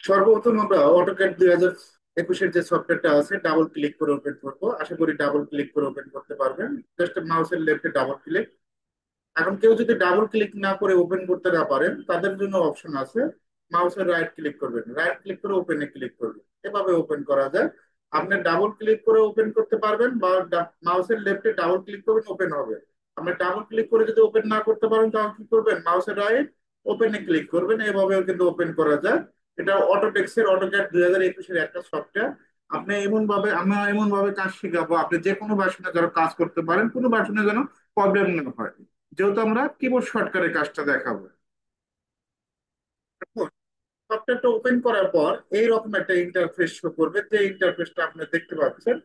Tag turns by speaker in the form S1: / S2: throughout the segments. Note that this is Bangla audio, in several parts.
S1: সর্বপ্রথম আমরা অটোক্যাড 2021-এর যে সফটওয়্যারটা আছে ডাবল ক্লিক করে ওপেন করবো। আশা করি ডাবল ক্লিক করে ওপেন করতে পারবেন। জাস্ট মাউসের লেফটে ডাবল ক্লিক। এখন কেউ যদি ডাবল ক্লিক না করে ওপেন করতে না পারেন তাদের জন্য অপশন আছে, মাউসের রাইট ক্লিক করবেন, রাইট ক্লিক করে ওপেনে ক্লিক করবেন, এভাবে ওপেন করা যায়। আপনি ডাবল ক্লিক করে ওপেন করতে পারবেন বা মাউসের লেফটে ডাবল ক্লিক করবেন, ওপেন হবে। আপনি ডাবল ক্লিক করে যদি ওপেন না করতে পারেন তাহলে কি করবেন, মাউসের রাইট ওপেনে ক্লিক করবেন, এভাবেও কিন্তু ওপেন করা যায়। এটা অটোটেক্সের অটোক্যাড 2021-এর একটা সফটওয়্যার। আমরা এমন ভাবে কাজ শিখাবো, আপনি যে কোনো ভার্সনে যেন কাজ করতে পারেন, কোনো ভার্সনে যেন প্রবলেম না হয়। যেহেতু আমরা কিবোর্ড শর্টকাটের কাজটা দেখাবো। এখন সফটওয়্যারটা ওপেন করার পর এইরকম একটা ইন্টারফেস শো করবে, যে ইন্টারফেসটা আপনি দেখতে পাচ্ছেন।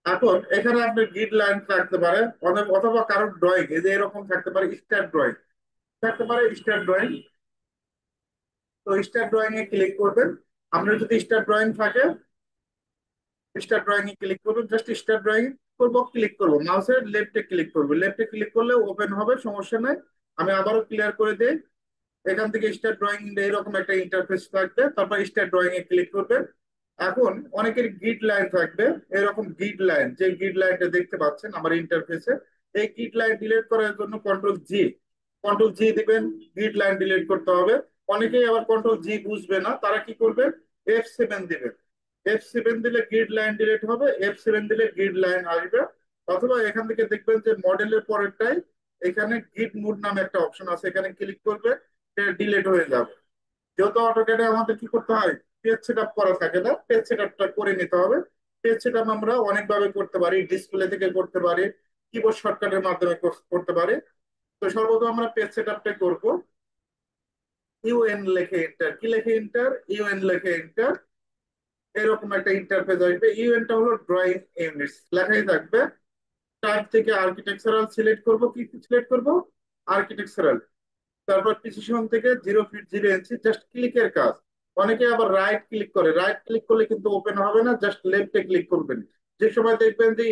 S1: এখন এখানে আপনি গ্রিড লাইন থাকতে পারে, অথবা কারোর ড্রয়িং এই যে এরকম থাকতে পারে, স্টার ড্রয়িং থাকতে পারে, স্টার ড্রয়িং। তো স্টার ড্রয়িং এ ক্লিক করবেন। আপনার যদি স্টার ড্রয়িং থাকে, স্টার ড্রয়িং এ ক্লিক করবেন, জাস্ট স্টার ড্রয়িং করবো, ক্লিক করবো, মাউসের লেফটে ক্লিক করবো, লেফটে ক্লিক করলে ওপেন হবে, সমস্যা নাই। আমি আবারও ক্লিয়ার করে দিই। এখান থেকে স্টার ড্রয়িং এরকম একটা ইন্টারফেস থাকবে, তারপর স্টার ড্রয়িং এ ক্লিক করবেন। এখন অনেকের গ্রিড লাইন থাকবে, এরকম গ্রিড লাইন, যে গ্রিড লাইনটা দেখতে পাচ্ছেন আমার ইন্টারফেসে, এই গ্রিড লাইন ডিলিট করার জন্য কন্ট্রোল জি দিবেন। গ্রিড লাইন ডিলিট করতে হবে। অনেকেই আবার কন্ট্রোল জি বুঝবে না, তারা কি করবে, F7 দিবেন। F7 দিলে গ্রিড লাইন ডিলিট হবে, F7 দিলে গ্রিড লাইন আসবে। অথবা এখান থেকে দেখবেন যে মডেলের পরেরটাই, এখানে গ্রিড মোড নামে একটা অপশন আছে, এখানে ক্লিক করবে, ডিলিট হয়ে যাবে। যেহেতু অটোক্যাডে আমাদের কি করতে হয়, পেজ সেট আপ করা থাকে না, পেজ সেট আপটা করে নিতে হবে। পেজ সেট আপ আমরা অনেকভাবে করতে পারি, ডিসপ্লে থেকে করতে পারি, কিবোর্ড শর্টকাটের মাধ্যমে করতে পারি। তো সর্বপ্রথম আমরা পেজ সেট আপটা করবো। ইউএন লেখে এন্টার, কি লেখে এন্টার, ইউএন লেখে এন্টার। এরকম একটা ইন্টারফেস আসবে। ইউএনটা হলো ড্রয়িং ইউনিটস লেখাই থাকবে। টাইপ থেকে আর্কিটেকচারাল সিলেক্ট করব, কি সিলেক্ট করব, আর্কিটেকচারাল। তারপর প্রিসিশন থেকে 0 ফিট 0 ইঞ্চি, জাস্ট ক্লিকের কাজ। অনেকে আবার রাইট ক্লিক করে, রাইট ক্লিক করলে কিন্তু ওপেন হবে না, জাস্ট লেফটে ক্লিক করবেন। যে সময় দেখবেন যে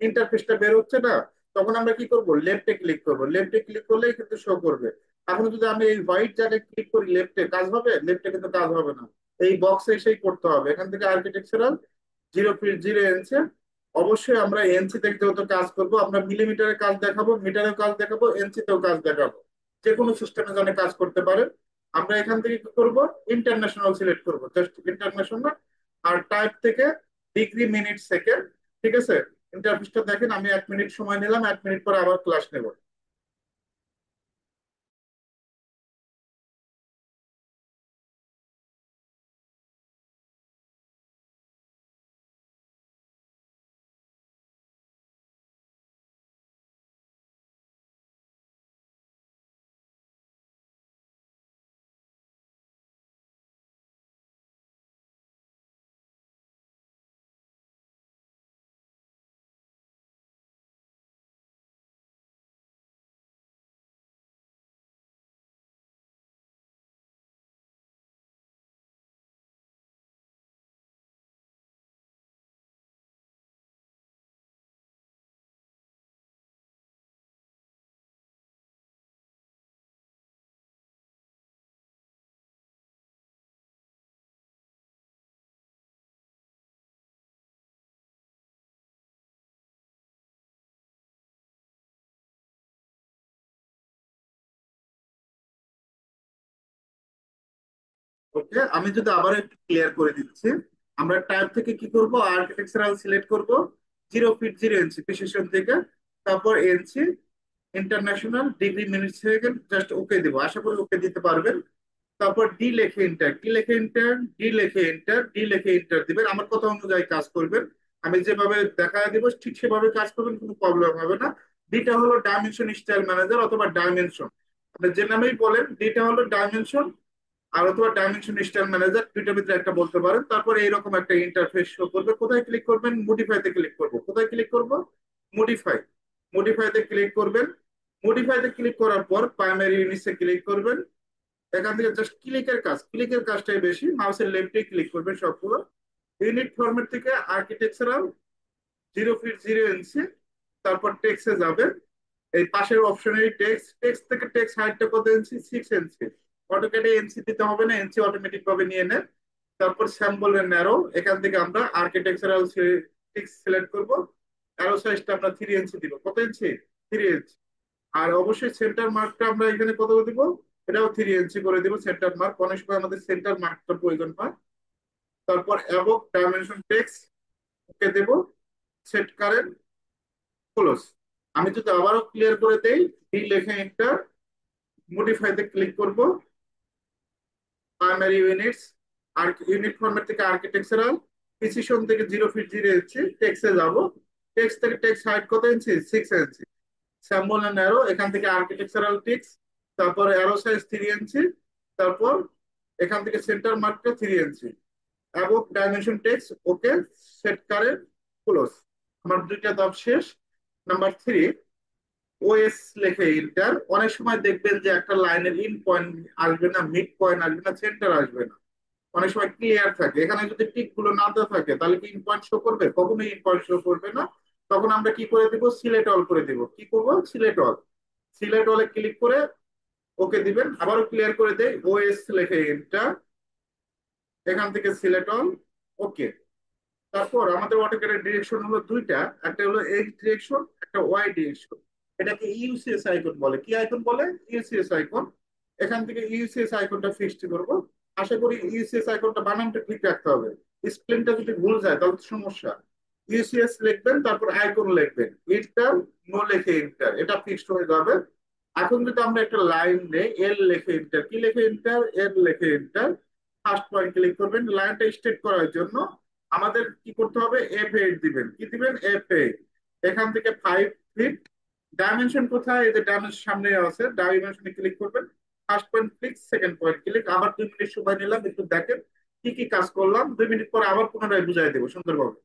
S1: ইন্টারফেসটা বের হচ্ছে না, তখন আমরা কি করব, লেফটে ক্লিক করব, লেফটে ক্লিক করলেই কিন্তু শো করবে। এখন যদি আমি এই হোয়াইট জায়গায় ক্লিক করি, লেফটে কাজ হবে, লেফটে কিন্তু কাজ হবে না। এই বক্সে এসেই করতে হবে। এখান থেকে আর্কিটেকচারাল 0 ফিট 0 ইঞ্চি। অবশ্যই আমরা এনসি থেকে যেহেতু কাজ করব, আমরা মিলিমিটারে কাজ দেখাবো, মিটারেও কাজ দেখাবো, এনসিতেও কাজ দেখাবো, যে কোনো সিস্টেমে যেন কাজ করতে পারে। আমরা এখান থেকে কি করব, ইন্টারন্যাশনাল সিলেক্ট করব, জাস্ট ইন্টারন্যাশনাল। আর টাইপ থেকে ডিগ্রি মিনিট সেকেন্ড। ঠিক আছে, ইন্টারফেসটা দেখেন, আমি 1 মিনিট সময় নিলাম, 1 মিনিট পরে আবার ক্লাস নেব। ওকে, আমি যদি আবার একটু ক্লিয়ার করে দিচ্ছি। আমরা টাইপ থেকে কি করব, আর্কিটেকচারাল সিলেক্ট করব, 0 ফিট 0 ইঞ্চি প্রিসিশন থেকে, তারপর NC, international, degree minute second, just okay দিব, আশা করি ওকে দিতে পারবেন। তারপর ডি লেখে এন্টার, ডি লেখে এন্টার, ডি লেখে এন্টার, ডি লেখে এন্টার দিবেন। আমার কথা অনুযায়ী কাজ করবেন। আমি যেভাবে দেখা দিব ঠিক সেভাবে কাজ করবেন, কোনো প্রবলেম হবে না। ডিটা হলো ডাইমেনশন স্টাইল ম্যানেজার অথবা ডাইমেনশন, আপনি যে নামেই বলেন, ডিটা হলো ডাইমেনশন আর অথবা ডাইমেনশন স্টাইল ম্যানেজার, দুইটার ভিতরে একটা বলতে পারেন। তারপর এইরকম একটা ইন্টারফেস শো করবে। কোথায় ক্লিক করবেন, মডিফাইতে ক্লিক করব, কোথায় ক্লিক করব, মডিফাই, মডিফাইতে ক্লিক করবেন। মডিফাইতে ক্লিক করার পর প্রাইমারি ইউনিটসে ক্লিক করবেন। এখান থেকে জাস্ট ক্লিকের কাজ, ক্লিকের কাজটাই বেশি, মাউসের লেফটে ক্লিক করবেন সবগুলো। ইউনিট ফরম্যাট থেকে আর্কিটেকচারাল 0 ফিট 0 ইঞ্চি, তারপর টেক্সে যাবেন। এই পাশের অপশনে টেক্সট, টেক্সট থেকে টেক্সট হাইটটা কত ইঞ্চি? 6 ইঞ্চি। অটোক্যাডে এনসি দিতে হবে না, এনসি অটোমেটিক ভাবে নিয়ে নেয়। তারপর স্যাম্বলের ন্যারো, এখান থেকে আমরা আর্কিটেকচারাল টেক্সট সিলেক্ট করব। অ্যারো সাইজটা আমরা 3 ইঞ্চি দিব। কত ইঞ্চি? 3 ইঞ্চি। আর অবশ্যই সেন্টার মার্কটা আমরা এখানে কত দিব? এটাও 3 ইঞ্চি করে দিব সেন্টার মার্ক, অনেক সময় আমাদের সেন্টার মার্কটা প্রয়োজন হয়। তারপর অ্যাবভ ডাইমেনশন টেক্সট ওকে দেব, সেট কারেন্ট, ক্লোজ। আমি যদি আবারও ক্লিয়ার করে দেই, ডি লেখে এন্টার, মডিফাইতে ক্লিক করব, প্রাইমারি ইউনিটস, আর ইউনিট ফরম্যাট থেকে আর্কিটেকচারাল, প্রিসিশন থেকে 0 ফিট 0 ইঞ্চি, টেক্সটে যাব। টেক্সট থেকে টেক্সট হাইট কত ইঞ্চি? 6 ইঞ্চি। স্যাম্বল এন্ড অ্যারো, এখান থেকে আর্কিটেকচারাল টেক্সট, তারপর অ্যারো সাইজ 3 ইঞ্চি, তারপর এখান থেকে সেন্টার মার্কটা 3 inch. Above dimension text okay, set current, close. আমার দুইটা ধাপ শেষ। নাম্বার 3, ওএস লেখে এন্টার। অনেক সময় দেখবেন যে একটা লাইনের ইন পয়েন্ট আসবে না, মিড পয়েন্ট আসবে না, সেন্টার আসবে না, অনেক সময় ক্লিয়ার থাকে। এখানে যদি টিক গুলো না দেওয়া থাকে তাহলে কি ইন পয়েন্ট শো করবে? কখনোই ইন পয়েন্ট শো করবে না। তখন আমরা কি করে দিব? সিলেক্ট অল করে দিব। কি করব? Select all. সিলেক্ট অলে ক্লিক করে ওকে দিবেন। আবারও ক্লিয়ার করে দেয়, ওএস লেখে এন্টার, এখান থেকে সিলেক্ট অল, ওকে। তারপর আমাদের অটোক্যাডের ডিরেকশন হলো দুইটা, একটা হলো এক্স ডিরেকশন, একটা ওয়াই ডিরেকশন। এটাকে ইউসিএস আইকন বলে। কি আইকন বলে? UCS icon. এখান থেকে ইউসিএস আইকনটা ফিক্সড করব। আশা করি ইউসিএস আইকনটা বানানটা ঠিক রাখতে হবে, স্পেলিংটা যদি ভুল যায় তাহলে তো সমস্যা। ইউসিএস লিখবেন, তারপর আইকন লিখবেন, ইন্টার, নো লেখে ইন্টার, এটা ফিক্সড হয়ে যাবে। এখন যদি আমরা একটা লাইন নেই, এল লেখে ইন্টার, কি লেখে ইন্টার? এল লেখে ইন্টার, ফার্স্ট পয়েন্ট ক্লিক করবেন। লাইনটা স্ট্রেট করার জন্য আমাদের কি করতে হবে? F8 দিবেন। কি দিবেন? F8। এখান থেকে 5 ফিট। ডাইমেনশন কোথায়? এই যে ডাইমেনশন সামনে আছে, ডাইমেনশনে ক্লিক করবেন। First point click, second point click. আবার 2 মিনিট সময় নিলাম, একটু দেখেন কি কি কাজ করলাম। 2 মিনিট পরে আবার পুনরায় বুঝাই দেবো সুন্দরভাবে।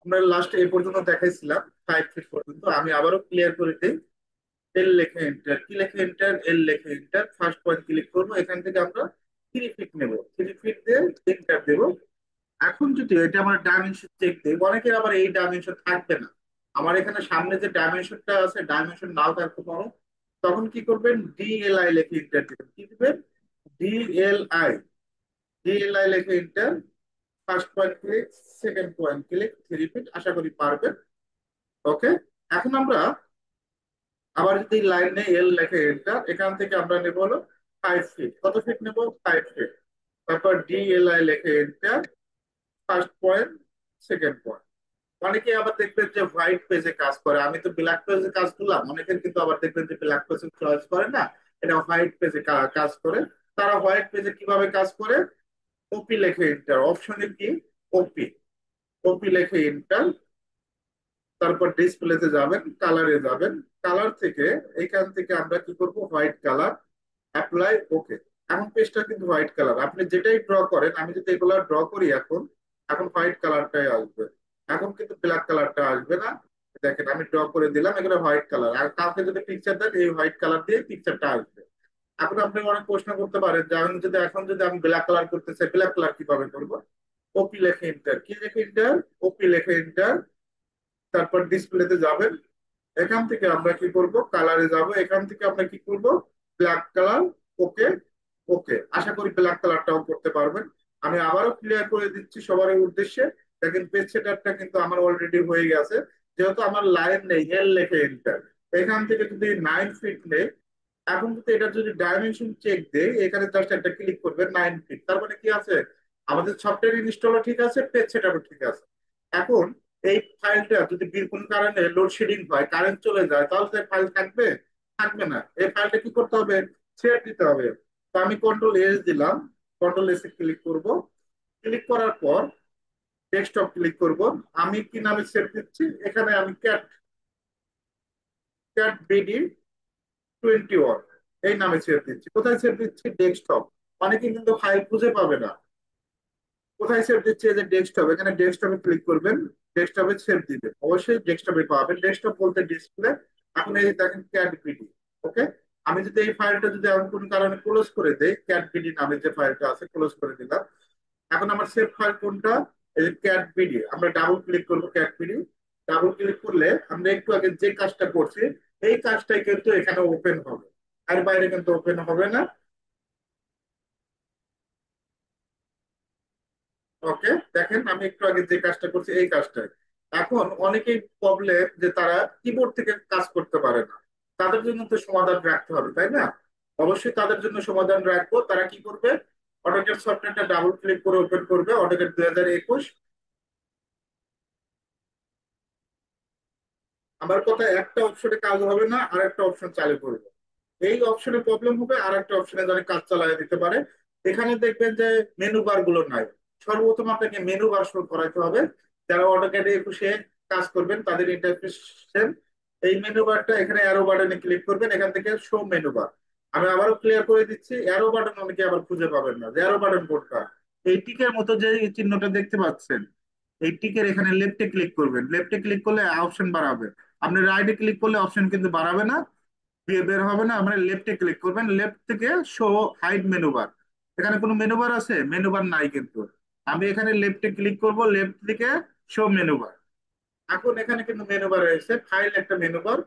S1: আমরা লাস্ট এই পর্যন্ত দেখাইছিলাম, 5 ফিট পর্যন্ত। আমি আবারও ক্লিয়ার করে দিই। এল লেখে এন্টার, কি লেখে এন্টার? এল লেখে এন্টার। ফার্স্ট পয়েন্ট ক্লিক করবো, এখান থেকে আমরা 3 ফিট নেব। 3 ফিট দিয়ে এন্টার দেবো। এখন যদি এটা আমরা ডাইমেনশন চেক দিই, অনেকের আবার এই ডাইমেনশন থাকবে না। আমার এখানে সামনে যে ডাইমেনশনটা আছে ডাইমেনশন নাও থাকতে পারো, তখন কি করবেন, ডিএলআই লিখে ইন্টার দিবেন। কি দিবেন? ডিএলআই। ডিএলআই লিখে enter. First point click, second point click, three feet, আশা করি পারবেন। ওকে। এখন আমরা আবার যদি লাইনে এল লেখে এন্টার, এখান থেকে আমরা নেব হলো 5 ফিট। কত ফিট নেব? 5 ফিট। তারপর ডিএলআই লেখে enter. First point, second point. অনেকে আবার দেখবেন যে হোয়াইট পেজে কাজ করে, আমি তো ব্ল্যাক পেজে কাজ করলাম, অনেকের কিন্তু আবার দেখবেন যে ব্ল্যাক পেজে চয়েস করে না, এটা হোয়াইট পেজে কাজ করে। তারা হোয়াইট পেজে কিভাবে কাজ করে? ওপি লেখে এন্টার। অপশনে কি? ওপি। ওপি লেখে এন্টার। তারপর ডিসপ্লেতে যাবেন, কালারে যাবেন। কালার থেকে এখান থেকে আমরা কি করব, হোয়াইট কালার, অ্যাপ্লাই, ওকে। এখন পেজটা কিন্তু হোয়াইট কালার, আপনি যেটাই ড্র করেন, আমি যদি এগুলো ড্র করি এখন, এখন হোয়াইট কালারটাই আসবে, এখন কিন্তু ব্ল্যাক কালারটা আসবে না। দেখেন আমি ড্র করে দিলাম, এগুলো হোয়াইট কালার, আর কাউকে যদি পিকচার দেন এই হোয়াইট কালার দিয়ে পিকচারটা আসবে। এখন আপনি অনেক প্রশ্ন করতে পারেন যে আমি যদি এখন যদি আমি ব্ল্যাক কালার করতে চাই, ব্ল্যাক কালার কিভাবে করবো? ওপি লেখে এন্টার। কি লেখে এন্টার? ওপি লেখে এন্টার। তারপর ডিসপ্লেতে যাবেন, এখান থেকে আমরা কি করব, কালারে যাব, এখান থেকে আমরা কি করব, ব্ল্যাক কালার, ওকে। ওকে, আশা করি ব্ল্যাক কালারটাও করতে পারবেন। আমি আবারও ক্লিয়ার করে দিচ্ছি সবার উদ্দেশ্যে। দেখেন পেজ সেটআপটা কিন্তু আমার অলরেডি হয়ে গেছে। যেহেতু আমার লাইন নেই, এল লেখে এন্টার। এখান থেকে যদি 9 ফিট নেই, এখন যদি এটা যদি ডাইমেনশন চেক দেই, এখানে জাস্ট একটা ক্লিক করবেন, 9 ফিট। তার মানে কি আছে, আমাদের সফটওয়্যার ইনস্টলও ঠিক আছে, পেজ সেটআপও ঠিক আছে। এখন এই ফাইলটা যদি কোনো কারণে লোডশেডিং হয়, কারেন্ট চলে যায়, তাহলে তো ফাইল থাকবে? থাকবে না। এই ফাইলটা কি করতে হবে? ছেড়ে দিতে হবে। তো আমি কন্ট্রোল এস দিলাম, কন্ট্রোল এস এ ক্লিক করব। ক্লিক করার পর ডেস্কটপ ক্লিক করব। আমি কি নামে সেভ দিচ্ছি? এখানে আমি ক্যাট, ক্যাট বিডি 21 এই নামে সেভ দিচ্ছি। কোথায় সেভ দিচ্ছি? ডেস্কটপ। অনেকে কিন্তু ফাইল খুঁজে পাবে না। কোথায় সেভ দিচ্ছে? এই যে ডেস্কটপ, এখানে ডেস্কটপে ক্লিক করবেন, ডেস্কটপে সেভ দিবেন, অবশ্যই ডেস্কটপে পাবেন। ডেস্কটপ বলতে ডিসপ্লে। এখন এই যে দেখেন ক্যাট বিডি। ওকে। আমি যদি এই ফাইলটা যদি এমন কোনো কারণে ক্লোজ করে দেই, ক্যাট বিডি নামে যে ফাইলটা আছে ক্লোজ করে দিলাম। এখন আমার সেভ ফাইল কোনটা? এই যে ক্যাট বিডি, আমরা ডাবল ক্লিক করবো ক্যাট বিডি। ডাবল ক্লিক করলে আমরা একটু আগে যে কাজটা করছি এই কাজটাই কিন্তু এখানে ওপেন হবে, আর বাইরে কিন্তু ওপেন হবে না। ওকে। দেখেন আমি একটু আগে যে কাজটা করছি এই কাজটাই। এখন অনেকেই প্রবলেম যে তারা কিবোর্ড থেকে কাজ করতে পারে না, তাদের জন্য তো সমাধান রাখতে হবে, তাই না? অবশ্যই তাদের জন্য সমাধান রাখবো। তারা কি করবে? অটোক্যাড সফটওয়্যারটা ডাবল ক্লিক করে ওপেন করবে, অটোক্যাড 2021। আমার কথা, একটা অপশনে কাজ হবে না, আর একটা অপশন চালু করবে। এই অপশনে প্রবলেম হবে, আর একটা অপশনে যেন কাজ চালিয়ে দিতে পারে। এখানে দেখবেন যে মেনু বার গুলো নাই। সর্বপ্রথম আপনাকে মেনু বার শুরু করাইতে হবে। যারা অটোক্যাডে 21 কাজ করবেন তাদের ইন্টারফেস সেম। এই মেনু বারটা, এখানে অ্যারো বাটনে ক্লিক করবেন, এখান থেকে শো মেনু বার। আমি আবারও ক্লিয়ার করে দিচ্ছি, অ্যারো বাটন অনেকে আবার খুঁজে পাবেন না, যে অ্যারো বাটন কোনটা। এই টিকের মতো যে এই চিহ্নটা দেখতে পাচ্ছেন, এই টিকের এখানে লেফটে ক্লিক করবেন, লেফটে ক্লিক করলে অপশন বাড়াবে। আপনি রাইটে ক্লিক করলে অপশন কিন্তু বাড়াবে না, বের হবে না। আমরা লেফটে ক্লিক করবেন, লেফট থেকে শো হাইড মেনু বার। এখানে কোনো মেনু বার আছে? মেনু বার নাই কিন্তু। আমি এখানে লেফটে ক্লিক করব, লেফট থেকে শো মেনু বার। এখন এখানে কিন্তু মেনু বার রয়েছে, ফাইল একটা মেনু বার,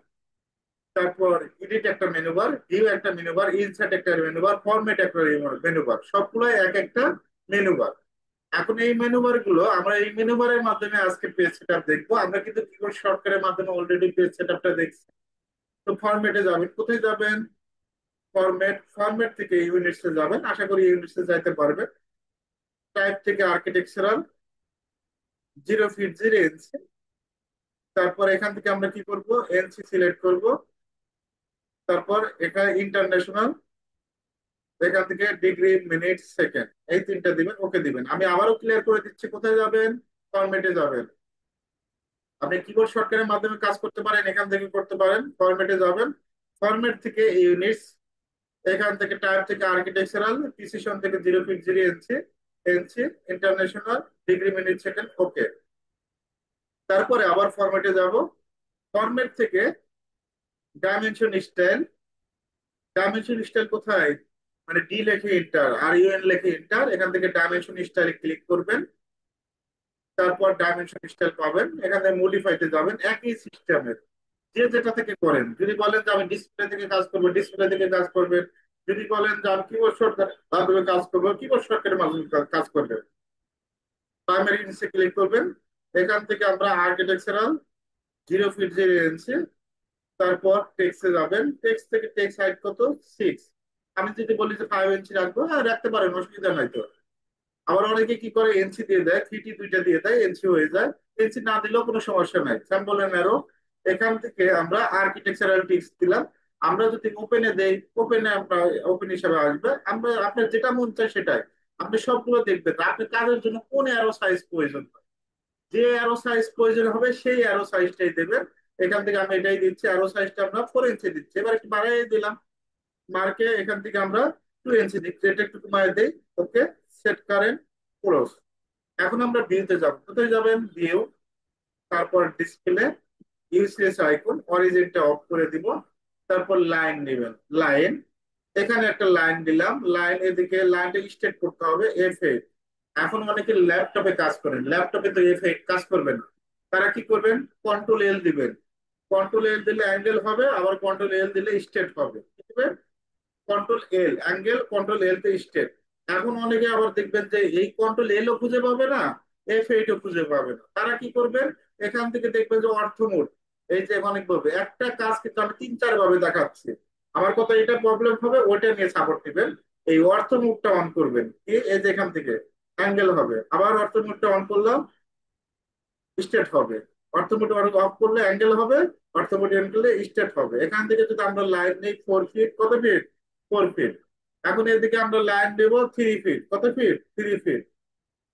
S1: তারপর এডিট একটা মেনু বার, ভিউ একটা মেনু বার, ইনসার্ট একটা মেনু বার, ফরম্যাট একটা মেনু বার, সবগুলো এক একটা মেনু বার। এখন এই মেনু বার গুলো আমরা এই মেনু বারের মাধ্যমে আজকে পেজ সেটআপ দেখবো। আমরা কিন্তু কিবোর্ড শর্টকাটের মাধ্যমে অলরেডি পেজ সেটআপটা দেখছি। তো ফরম্যাটে যাবেন, কোথায় যাবেন? ফরম্যাট, ফরম্যাট থেকে ইউনিটসে যাবেন, আশা করি ইউনিটসে যাইতে পারবেন। টাইপ থেকে আর্কিটেকচারাল, 0 ফিট 0 ইঞ্চি। তারপর এখান থেকে আমরা কি করব, এনসি সিলেক্ট করব। তারপর এখানে ইন্টারন্যাশনাল, এখান থেকে ডিগ্রি, মিনিট, সেকেন্ড, এই তিনটা দিবেন, ওকে দিবেন। আমি আবারও ক্লিয়ার করে দিচ্ছি, কোথায় যাবেন? ফরম্যাটে যাবেন। আপনি কিবোর্ড শর্টকাটের মাধ্যমে কাজ করতে পারেন, এখান থেকে করতে পারেন। ফরম্যাটে যাবেন, ফরম্যাট থেকে ইউনিটস, এখান থেকে টাইপ থেকে আর্কিটেকচারাল, প্রিসিশন থেকে 0 ফিট 0 ইঞ্চি, এনসি, international, degree, minute, second, okay. তারপরে আবার ফরম্যাটে যাব, ফরম্যাট থেকে ডাইমেনশন স্টাইল। ডাইমেনশন স্টাইল কোথায়? মানে ডি লেখে ইন্টার, আর ইউএন লেখে ইন্টার, এখান থেকে ডাইমেনশন স্টাইলে ক্লিক করবেন। তারপর ডাইমেনশন স্টাইল পাবেন, এখানে মডিফাইতে যাবেন একই সিস্টেমের, যে যেটা থেকে করেন। যদি বলেন যে আমি ডিসপ্লে থেকে কাজ করবো, ডিসপ্লে থেকে কাজ করবেন। যদি বলেন যে আমি কিবোর্ড শর্টকাট মাধ্যমে কাজ করবো, কিবোর্ড শর্টকাটের মাধ্যমে কাজ করবেন। প্রাইমারি ইন্ডেক্সে ক্লিক করবেন। এখান থেকে আমরা আর্কিটেকচারাল 0 ফিট 0 ইঞ্চি, তারপর টেক্সটে যাবেন, টেক্সট থেকে টেক্সট হাইট কত, 6। আমি যদি বলি যে 5 ইঞ্চি রাখবো, হ্যাঁ রাখতে পারেন, অসুবিধা নাই তো। আবার অনেকে কি করে, এনসি দিয়ে দেয়, 3T দুইটা দিয়ে দেয়, এনসি হয়ে যায়। এনসি না দিলেও কোনো সমস্যা নাই, স্যাম্পল এন্ড অ্যারো। এখান থেকে আমরা আর্কিটেকচারাল টিক্স দিলাম। আমরা যদি ওপেনে দেই, ওপেনে আমরা ওপেন হিসাবে আসবে, আমরা আপনার যেটা মন চায় সেটাই। আপনি সবগুলো দেখবেন আপনি কাজের জন্য কোন অ্যারো সাইজ প্রয়োজন হয়, যে অ্যারো সাইজ প্রয়োজন হবে সেই অ্যারো সাইজটাই দেবেন। এখান থেকে আমি এটাই দিচ্ছি, অ্যারো সাইজটা আমরা 4 ইঞ্চি দিচ্ছি, এবার একটু বাড়াই দিলাম। মার্কে এখান থেকে আমরা 2 ইঞ্চি দিচ্ছি, এটা একটু কমায় দেই। ওকে, সেট কারেন্ট ক্লোজ। এখন আমরা ভিউতে যাব, কোথায় যাবেন, ভিউ, তারপর ডিসপ্লে, ইউসিএস আইকন, অরিজিনটা অফ করে দিব। তারপর লাইন নেবেন, লাইন, এখানে একটা লাইন দিলাম, লাইন এদিকে লাইনটা স্ট্রেট করতে হবে F8। এখন অনেকে ল্যাপটপে কাজ করেন, ল্যাপটপে তো F8 কাজ করবে না। তারা কি করবেন, কন্ট্রোল এল দিবেন। কন্ট্রোল এল দিলে অ্যাঙ্গেল হবে, আবার কন্ট্রোল এল দিলে স্ট্রেট হবে। কি দিবেন, কন্ট্রোল এল অ্যাঙ্গেল, কন্ট্রোল এল তে স্টেপ। এখন অনেকে আবার দেখবেন যে এই কন্ট্রোল এল ও খুঁজে পাবে না, F8 ও খুঁজে পাবে না, তারা কি করবেন, এখান থেকে দেখবেন যে অর্থ মোড, এই যে অনেক ভাবে একটা কাজ কিন্তু আমি 3-4 ভাবে দেখাচ্ছি। আমার কথা এটা প্রবলেম হবে, ওইটা নিয়ে সাপোর্ট দিবেন। এই অর্থ মুডটা অন করবেন, কি এই যে এখান থেকে অ্যাঙ্গেল হবে, আবার অর্থ মুডটা অন করলাম, স্টেট হবে। অর্থোমোটিভ অফ করলে অ্যাঙ্গেল হবে, অর্থোমোটিভ অন করলে স্টেট হবে। এখান থেকে যদি আমরা লাইন নেই 4 ফিট, কত ফিট, 4 ফিট। এখন এদিকে আমরা লাইন দেব 3 ফিট, কত ফিট, 3 ফিট।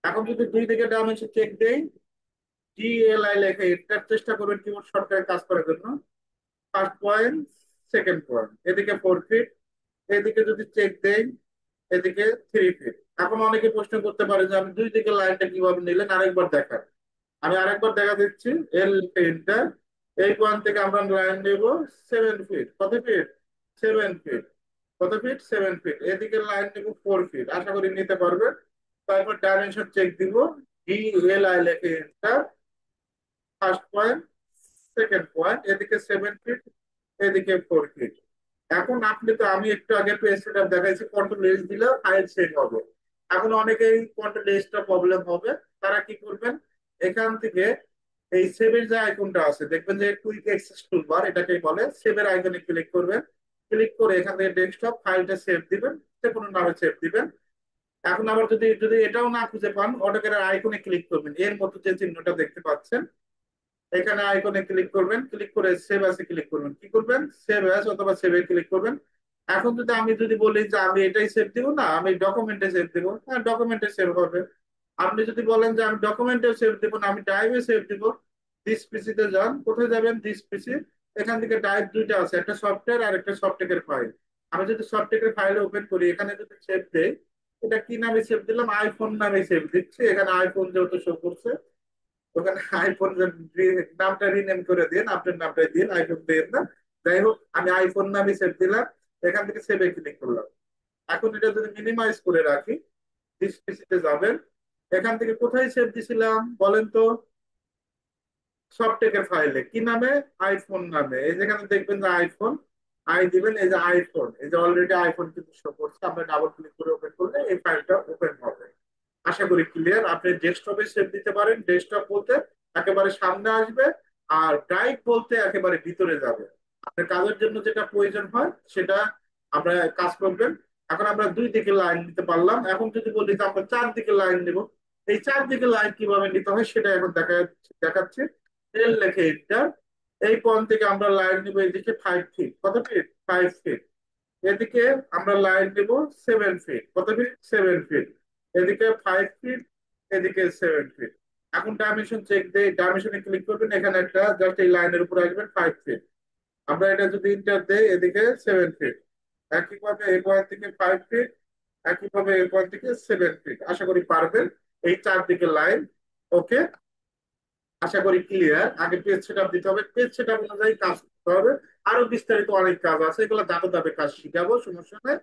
S1: এখন যদি দুই দিকে ডাইমেনশন চেক দেই, DLI লেখে এটার চেষ্টা করবেন কিবোর্ড শর্টকাটে কাজ করার জন্য। ফার্স্ট পয়েন্ট, সেকেন্ড পয়েন্ট, এদিকে 4 ফিট, এদিকে যদি চেক দেই, এদিকে 3 ফিট। এখন অনেকে প্রশ্ন করতে পারে যে আমি দুই দিকে লাইনটা কিভাবে নিলেন, আরেকবার দেখান। আমি আরেকবার দেখা দিচ্ছি, এল পেনটা, এই পয়েন্ট থেকে আমরা লাইন নেব 7 ফিট, কত ফিট, 7 ফিট, কত ফিট, 7 ফিট। এদিকে লাইন নেব 4 ফিট, আশা করি নিতে পারবেন। তারপর ডাইমেনশন চেক দিব, DLI লেখে enter. First point, second point, এদিকে 7 ফিট, এদিকে 4 ফিট। এখন আপনি তো, আমি একটু আগে পেজ সেটআপ দেখাইছি, কন্ট্রোল এস দিলে ফাইল সেভ হবে। এখন অনেকেই কন্ট্রোল এসটা প্রবলেম হবে, তারা কি করবেন, এখান থেকে এই সেভের যে আইকনটা আছে দেখবেন যে কুইক অ্যাক্সেস টুলবার, এটাকে বলে, সেভের আইকনে ক্লিক করবেন। ক্লিক করে এখান থেকে ডেস্কটপ ফাইলটা সেভ দিবেন, যে কোনো নামে সেভ দিবেন। এখন আবার যদি যদি এটাও না খুঁজে পান, অটোক্যাডের আইকনে ক্লিক করবেন, এর মতো যে চিহ্নটা দেখতে পাচ্ছেন, এখানে আইকনে ক্লিক করবেন, ক্লিক করে সেভ অ্যাসে ক্লিক করবেন। কি করবেন, সেভ অ্যাস অথবা সেভে ক্লিক করবেন। এখন যদি আমি যদি বলি যে আমি এটাই সেভ দিব না, আমি ডকুমেন্টে সেভ দিব, হ্যাঁ ডকুমেন্টে সেভ হবে। আপনি যদি বলেন যে আমি ডকুমেন্টে সেভ দিব না, আমি ড্রাইভে সেভ দিব, দিস পিসিতে যান, কোথায় যাবেন, দিস পিসি। এখান থেকে ড্রাইভ দুইটা আছে, একটা সফটওয়্যার আর একটা সফটটেকের ফাইল। আমি যদি সফটটেকের ফাইল ওপেন করি, এখানে যদি সেভ দেই, এটা কি নামে সেভ দিলাম, আইফোন নামে সেভ দিচ্ছি। এখানে আইফোন যেহেতু শো করছে, ওখানে আইফোন নামটা রিনেম করে দিন, আপনার নামটা দিন, আইফোন দিন না। যাই হোক, আমি আইফোন নামে সেভ দিলাম, এখান থেকে সেভে ক্লিক করলাম। এখন এটা যদি মিনিমাইজ করে রাখি, ডিসপিসিতে যাবেন, এখান থেকে কোথায় সেভ দিছিলাম বলেন তো, সফটেকের ফাইলে, কি নামে, আইফোন নামে। এই যেখানে দেখবেন যে আইফোন, আই দিবেন, এই যে আইফোন, এই যে অলরেডি আইফোন কিন্তু শো করছে, আমরা ডাবল ক্লিক করে ওপেন করলে এই ফাইলটা ওপেন হবে। আশা করি ক্লিয়ার। আপনি ডেস্কটপে সেভ দিতে পারেন, ডেস্কটপ বলতে একেবারে সামনে আসবে, আর ড্রাইভ বলতে একেবারে ভিতরে যাবে। আপনার কাজের জন্য যেটা প্রয়োজন হয় সেটা আমরা কাজ করবেন। এখন আমরা দুই দিকে লাইন নিতে পারলাম, এখন যদি বলি যে আমরা 4 দিকে লাইন নিব, এই 4 দিকে লাইন কিভাবে নিতে হয় সেটা এখন দেখাচ্ছে। এল লেখে এন্টার। এই পয়েন্ট থেকে আমরা লাইন নিব এদিকে 5 ফিট, কত ফিট, 5 ফিট। এদিকে আমরা লাইন নিব 7 ফিট, কত ফিট, 7 ফিট। এদিকে 5 ফিট, এদিকে 7 ফিট। এখন ডাইমেনশন চেক দেই, ডাইমেনশনে ক্লিক করবেন, এখানে একটা জাস্ট এই লাইনের উপর আসবেন 5 ফিট। আমরা এটা যদি ইন্টার দেই, এদিকে 7 ফিট। একইভাবে এই পয়েন্ট থেকে 5 ফিট, একইভাবে এই পয়েন্ট থেকে 7 ফিট। আশা করি পারবেন এই 4 দিকে লাইন। ওকে, আশা করি ক্লিয়ার। আগে পেজ সেটআপ দিতে হবে, পেজ সেটআপ অনুযায়ী কাজ করতে হবে। আরো বিস্তারিত অনেক কাজ আছে, এগুলো ধাপে ধাপে কাজ শিখাবো, সমস্যা নেই।